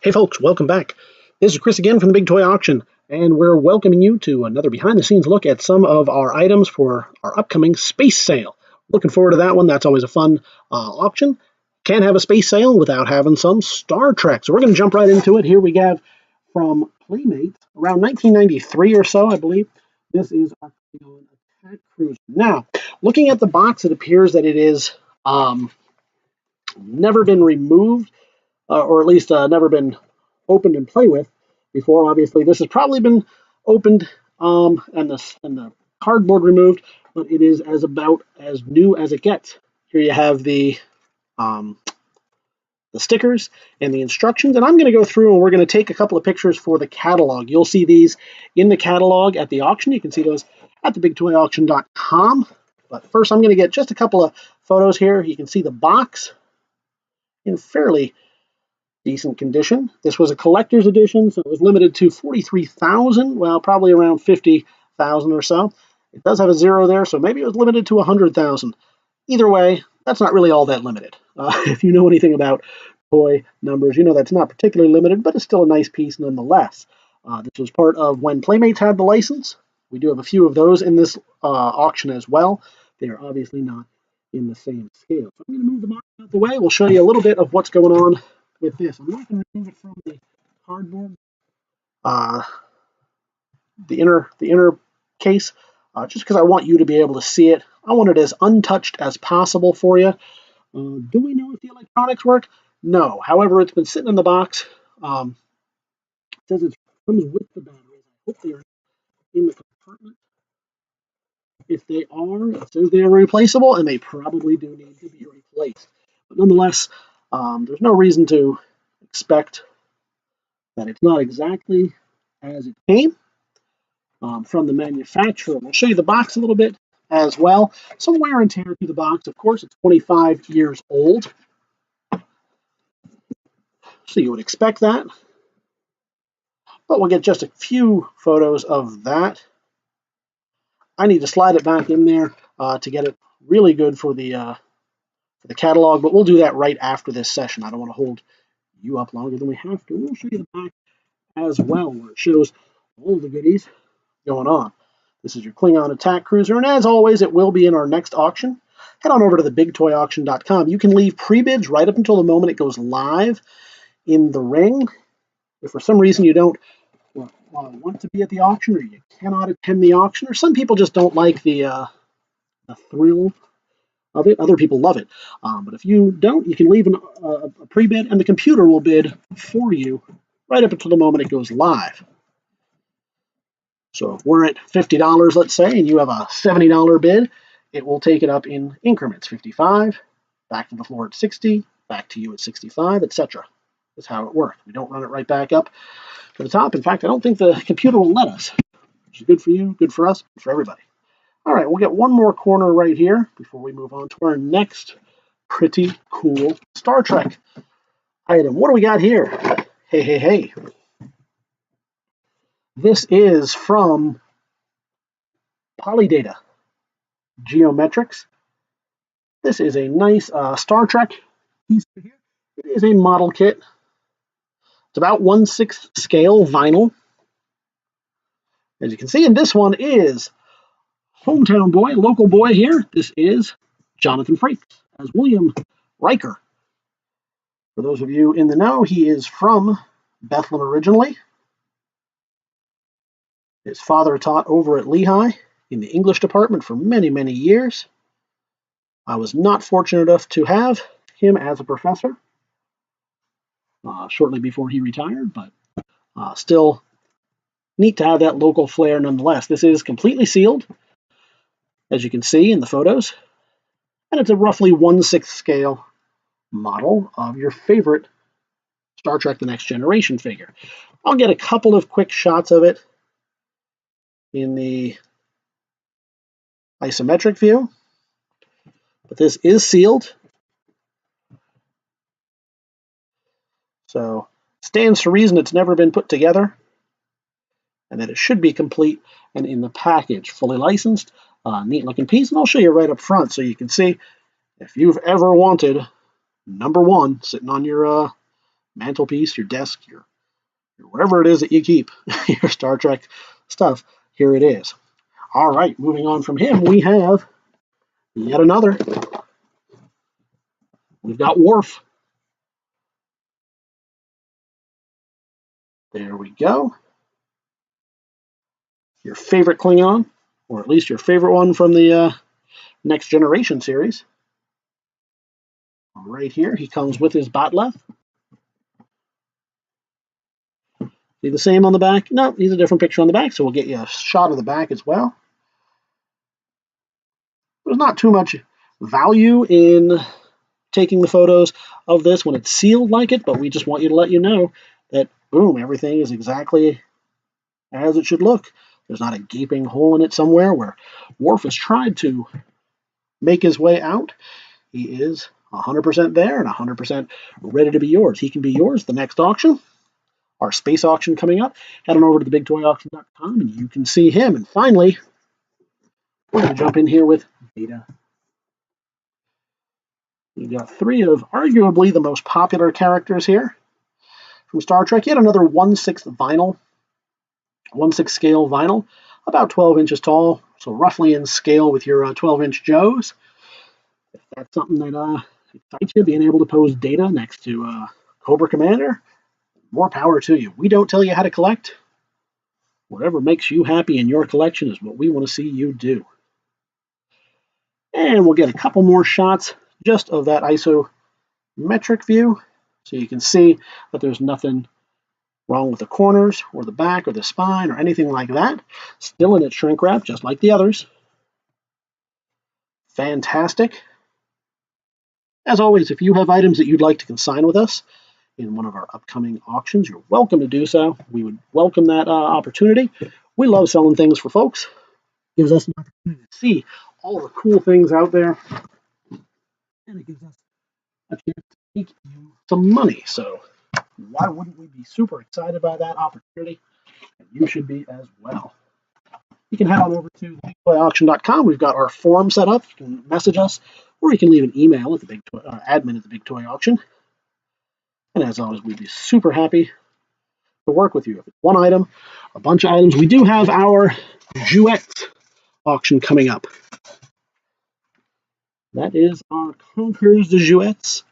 Hey folks, welcome back. This is Chris again from the Big Toy Auction, and we're welcoming you to another behind-the-scenes look at some of our items for our upcoming space sale. Looking forward to that one. That's always a fun auction. Can't have a space sale without having some Star Trek. So we're going to jump right into it. Here we have from Playmates around 1993 or so, I believe. This is our attack cruiser. Now, looking at the box, it appears that it is never been removed. Or at least never been opened and play with before. Obviously, this has probably been opened and the cardboard removed, but it is about as new as it gets. Here you have the stickers and the instructions, and I'm going to go through and we're going to take a couple of pictures for the catalog. You'll see these in the catalog at the auction. You can see those at TheBigToyAuction.com. But first, I'm going to get just a couple of photos here. You can see the box in fairly decent condition. This was a collector's edition, so it was limited to 43,000, well, probably around 50,000 or so. It does have a zero there, so maybe it was limited to 100,000. Either way, that's not really all that limited. If you know anything about toy numbers, you know that's not particularly limited, but it's still a nice piece nonetheless. This was part of when Playmates had the license. We do have a few of those in this auction as well. They are obviously not in the same scale. So I'm going to move the box out of the way. We'll show you a little bit of what's going on with this. I'm not going to remove it from the cardboard, the inner case, just because I want you to be able to see it. I want it as untouched as possible for you. Do we know if the electronics work? No. However, it's been sitting in the box. It says it comes with the batteries. I hope they are in the compartment. If they are, it says they are replaceable, and they probably do need to be replaced. But nonetheless, there's no reason to expect that it's not exactly as it came from the manufacturer. We'll show you the box a little bit as well. Some wear and tear to the box. Of course, it's 25 years old, so you would expect that. But we'll get just a few photos of that. I need to slide it back in there to get it really good for the catalog, but we'll do that right after this session. I don't want to hold you up longer than we have to. We'll show you the back as well, where it shows all the goodies going on. This is your Klingon attack cruiser, and as always, it will be in our next auction. Head on over to TheBigToyAuction.com. You can leave pre-bids right up until the moment it goes live in the ring. If for some reason you don't want to be at the auction, or you cannot attend the auction, or some people just don't like the thrill of it. Other people love it. But if you don't, you can leave a pre-bid, and the computer will bid for you right up until the moment it goes live. So if we're at $50, let's say, and you have a $70 bid, it will take it up in increments. 55, back to the floor at 60, back to you at 65, etc. That's how it works. We don't run it right back up to the top. In fact, I don't think the computer will let us, which is good for you, good for us, good for everybody. All right, we'll get one more corner right here before we move on to our next pretty cool Star Trek item. What do we got here? Hey. This is from Polydata Geometrics. This is a nice Star Trek piece here. It is a model kit. It's about 1/6 scale vinyl. As you can see, and this one is hometown boy, local boy here. This is Jonathan Frakes as William Riker. For those of you in the know, he is from Bethlehem originally. His father taught over at Lehigh in the English department for many, many years. I was not fortunate enough to have him as a professor shortly before he retired, but still neat to have that local flair nonetheless. This is completely sealed, as you can see in the photos, and it's a roughly 1/6 scale model of your favorite Star Trek The Next Generation figure. I'll get a couple of quick shots of it in the isometric view, but this is sealed, so stands to reason it's never been put together, and that it should be complete and in the package, fully licensed. Neat looking piece, and I'll show you right up front so you can see if you've ever wanted #1 sitting on your mantelpiece, your desk, your wherever it is that you keep your Star Trek stuff, here it is. All right, moving on from him, we have yet another. We've got Worf. There we go. Your favorite Klingon, or at least your favorite one from the Next Generation series. Right here, he comes with his Bat'leth. See the same on the back? No, he's a different picture on the back, so we'll get you a shot of the back as well. There's not too much value in taking the photos of this when it's sealed like it, but we just want you to let you know that, boom, everything is exactly as it should look. There's not a gaping hole in it somewhere where Worf has tried to make his way out. He is 100% there and 100% ready to be yours. He can be yours the next auction, our space auction coming up. Head on over to TheBigToyAuction.com and you can see him. And finally, we're going to jump in here with Data. We've got three of arguably the most popular characters here from Star Trek. Yet another 1/6 vinyl, 1/6 scale vinyl, about 12 inches tall, so roughly in scale with your 12-inch Joes. If that's something that excites you, being able to pose Data next to Cobra Commander, more power to you. We don't tell you how to collect. Whatever makes you happy in your collection is what we want to see you do. And we'll get a couple more shots just of that isometric view, so you can see that there's nothing wrong with the corners or the back or the spine or anything like that. Still in its shrink wrap, just like the others. Fantastic. As always, if you have items that you'd like to consign with us in one of our upcoming auctions, you're welcome to do so. We would welcome that opportunity. We love selling things for folks. It gives us an opportunity to see all the cool things out there, and it gives us a chance to make you some money. So why wouldn't we be super excited by that opportunity? And you should be as well. You can head on over to TheBigToyAuction.com. We've got our forum set up. You can message us, or you can leave an email at admin at the Big Toy Auction. And as always, we'd be super happy to work with you. If it's one item, a bunch of items, we do have our Jouets auction coming up. That is our Conquerors de Jouets.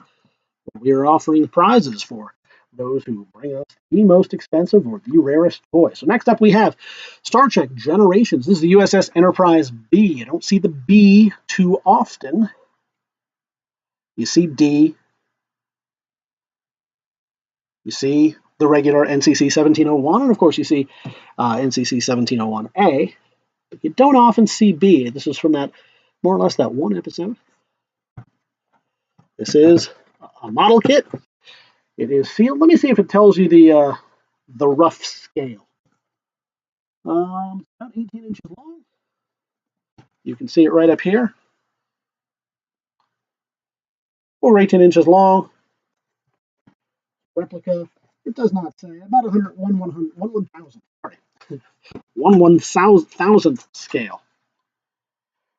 We are offering prizes for those who bring us the most expensive or the rarest toy. So next up we have Star Trek Generations. This is the USS Enterprise B. You don't see the B too often. You see D. You see the regular NCC 1701, and of course you see NCC 1701A. But you don't often see B. This is from that, more or less, that one episode. This is a model kit. It is sealed. Let me see if it tells you the rough scale. About 18 inches long. You can see it right up here. Over 18 inches long. Replica. It does not say. About 1/1000. Sorry. 1/1000th scale.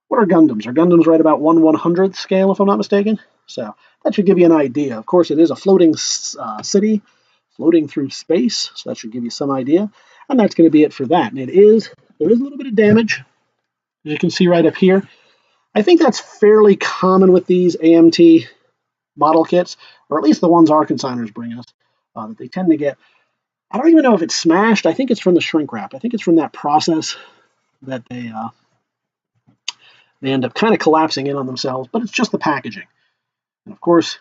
What are Gundams? Are Gundams right about 1/100th scale, if I'm not mistaken? So that should give you an idea. Of course, it is a floating city, floating through space, so that should give you some idea. And that's going to be it for that. And there is a little bit of damage, as you can see right up here. I think that's fairly common with these AMT model kits, or at least the ones our consigners bring us. That they tend to get, I don't even know if it's smashed. I think it's from the shrink wrap. I think it's from that process that they end up kind of collapsing in on themselves, but it's just the packaging. And of course,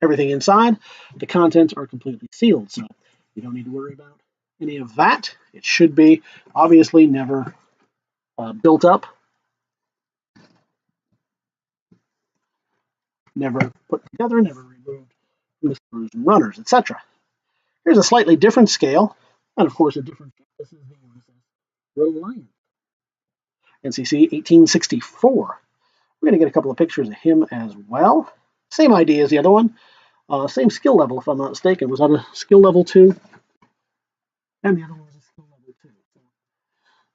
everything inside, the contents are completely sealed, so you don't need to worry about any of that. It should be obviously never built up, never put together, never removed from the screws and runners, etc. Here's a slightly different scale, and of course a different. This is the Reliant NCC 1864. We're going to get a couple of pictures of him as well. Same idea as the other one. Same skill level, if I'm not mistaken. Was that a skill level 2? And the other one was a skill level 2. So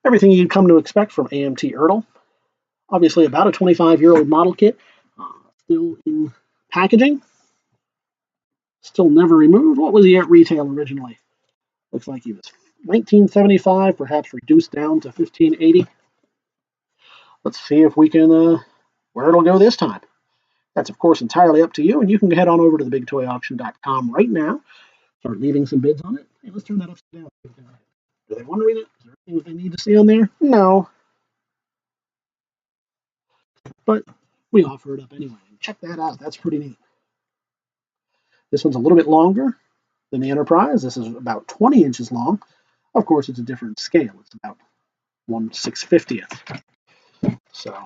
everything you'd come to expect from AMT Ertl. Obviously about a 25-year-old model kit. Still in packaging. Still never removed. What was he at retail originally? Looks like he was $19.75, perhaps reduced down to $15.80. Let's see if we can where it'll go this time. That's, of course, entirely up to you, and you can head on over to TheBigToyAuction.com right now. Start leaving some bids on it. Hey, let's turn that upside down. Do they want to read it? Is there anything they need to see on there? No. But we offer it up anyway. Check that out. That's pretty neat. This one's a little bit longer than the Enterprise. This is about 20 inches long. Of course, it's a different scale. It's about 1/650th. So,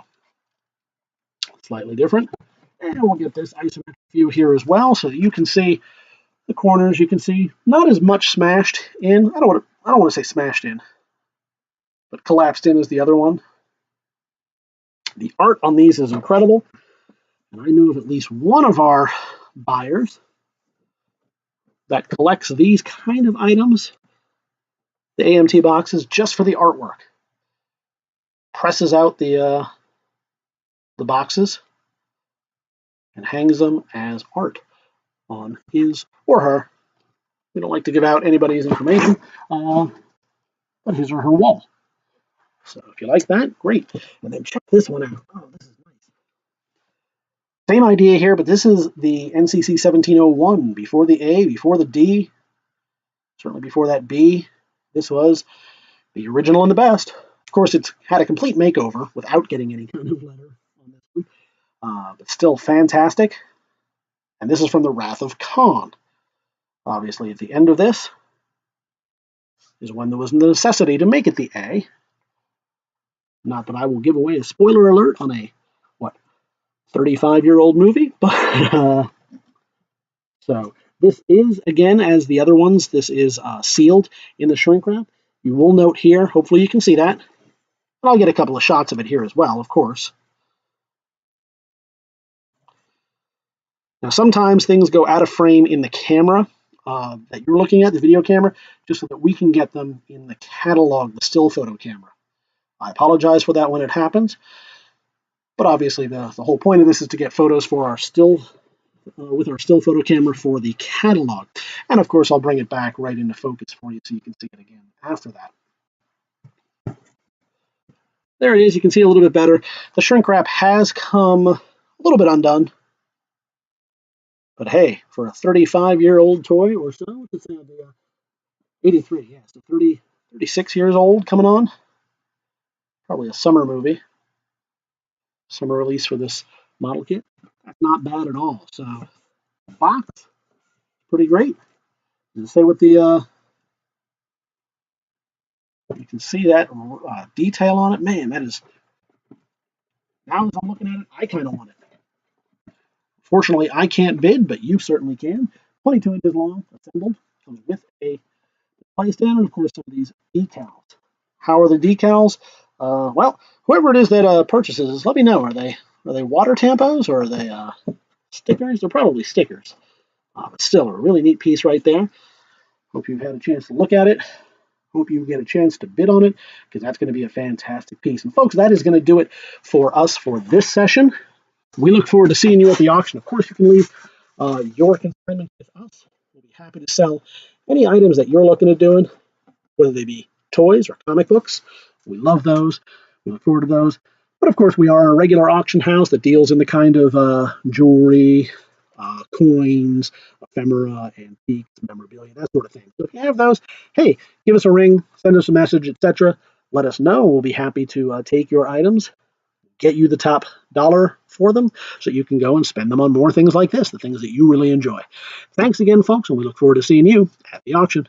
slightly different. And we'll get this isometric view here as well so that you can see the corners. You can see not as much smashed in. I don't want to say smashed in, but collapsed in is the other one. The art on these is incredible. And I know of at least one of our buyers that collects these kind of items, the AMT boxes, just for the artwork. Presses out the boxes and hangs them as art on his or her. We don't like to give out anybody's information, but his or her wall. So if you like that, great. And then check this one out. Oh, this is nice. Same idea here, but this is the NCC 1701. Before the A, before the D, certainly before that B. This was the original and the best. Of course, it's had a complete makeover without getting any kind of letter on this one, but still fantastic. And this is from the Wrath of Khan. Obviously, at the end of this is when there was the necessity to make it the A. Not that I will give away a spoiler alert on a, 35-year-old movie, but so this is, again, as the other ones, this is sealed in the shrink wrap. You will note here, hopefully you can see that, but I'll get a couple of shots of it here as well, of course. Now, sometimes things go out of frame in the camera that you're looking at, the video camera, just so that we can get them in the catalog, the still photo camera. I apologize for that when it happens, but obviously the whole point of this is to get photos for our still, with our still photo camera for the catalog. And of course, I'll bring it back right into focus for you so you can see it again after that. There it is. You can see a little bit better. The shrink wrap has come a little bit undone. But hey, for a 35-year-old toy or so, what's it say on the 83, yeah, so 36 years old coming on. Probably a summer movie. Summer release for this model kit. That's not bad at all. So, the box, pretty great. Does it say what the, you can see that detail on it. Man, that is, now as I'm looking at it, I kind of want it. Fortunately, I can't bid, but you certainly can. 22 inches long, assembled, comes with a display stand, and of course some of these decals. How are the decals? Well, whoever it is that purchases this, let me know. Are they water tampons or are they stickers? They're probably stickers. But still, a really neat piece right there. Hope you've had a chance to look at it. Hope you get a chance to bid on it, because that's going to be a fantastic piece. And folks, that is going to do it for us for this session. We look forward to seeing you at the auction. Of course, you can leave your consignment with us. We'll be happy to sell any items that you're looking at doing, whether they be toys or comic books. We love those. We look forward to those. But of course, we are a regular auction house that deals in the kind of jewelry, coins, ephemera, antiques, memorabilia, that sort of thing. So if you have those, hey, give us a ring, send us a message, etc. Let us know. We'll be happy to take your items, get you the top dollar for them, so you can go and spend them on more things like this, the things that you really enjoy. Thanks again, folks, and we look forward to seeing you at the auction.